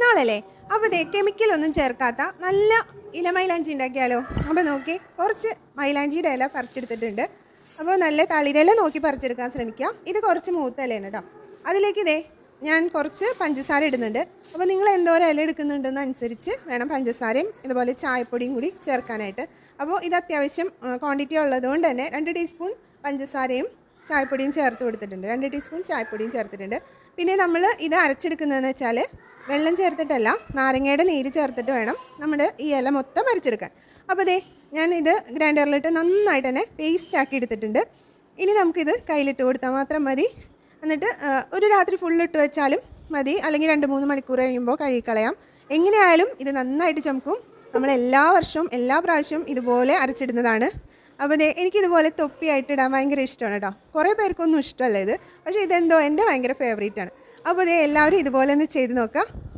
നാളല്ലേ? അപ്പോൾ ദേ കെമിക്കലൊന്നും ചേർക്കാത്ത നല്ല ഇല മൈലാഞ്ചി ഉണ്ടാക്കിയാലോ? അപ്പോൾ നോക്കി കുറച്ച് മൈലാഞ്ചിയുടെ ഇല പറിച്ചെടുത്തിട്ടുണ്ട്. അപ്പോൾ നല്ല തളിരില നോക്കി പറിച്ചെടുക്കാൻ ശ്രമിക്കാം. ഇത് കുറച്ച് മൂത്ത ഇലയാണ് കേട്ടോ. അതിലേക്ക് ഇതേ ഞാൻ കുറച്ച് പഞ്ചസാര ഇടുന്നുണ്ട്. അപ്പോൾ നിങ്ങൾ എന്തോരം ഇല എടുക്കുന്നുണ്ടെന്ന് അനുസരിച്ച് വേണം പഞ്ചസാരയും ഇതുപോലെ ചായപ്പൊടിയും കൂടി ചേർക്കാനായിട്ട്. അപ്പോൾ ഇത് അത്യാവശ്യം ക്വാണ്ടിറ്റി ഉള്ളതുകൊണ്ട് തന്നെ 2 ടീസ്പൂൺ പഞ്ചസാരയും ചായപ്പൊടിയും ചേർത്ത് കൊടുത്തിട്ടുണ്ട്. 2 ടീസ്പൂൺ ചായപ്പൊടിയും ചേർത്തിട്ടുണ്ട്. പിന്നെ നമ്മൾ ഇത് അരച്ചെടുക്കുന്നതെന്ന് വെച്ചാൽ വെള്ളം ചേർത്തിട്ടല്ല, നാരങ്ങയുടെ നീര് ചേർത്തിട്ട് വേണം നമ്മുടെ ഈ ഇല മൊത്തം അരച്ചെടുക്കാൻ. അപ്പോൾ ദേ ഞാൻ ഇത് ഗ്രൈൻഡറിലിട്ട് നന്നായിട്ട് തന്നെ പേസ്റ്റ് ആക്കി എടുത്തിട്ടുണ്ട്. ഇനി നമുക്കിത് കയ്യിലിട്ട് കൊടുത്താൽ മാത്രം മതി. എന്നിട്ട് ഒരു രാത്രി ഫുള്ളിട്ട് വെച്ചാലും മതി, അല്ലെങ്കിൽ 2-3 മണിക്കൂർ കഴിയുമ്പോൾ കഴുകിക്കളയാം. എങ്ങനെയായാലും ഇത് നന്നായിട്ട് ചുമക്കും. നമ്മൾ എല്ലാ വർഷവും എല്ലാ പ്രാവശ്യവും ഇതുപോലെ അരച്ചിടുന്നതാണ്. അപ്പോൾ ദേ എനിക്കിതുപോലെ തൊപ്പിയായിട്ട് ഇടാൻ ഭയങ്കര ഇഷ്ടമാണ് കേട്ടോ. കുറേ പേർക്കൊന്നും ഇഷ്ടമല്ല ഇത്, പക്ഷേ ഇതെന്തോ എൻ്റെ ഭയങ്കര ഫേവറേറ്റാണ്. അപ്പോൾ ദേ എല്ലാവരും ഇതുപോലെ ഒന്ന് ചെയ്ത് നോക്കാം.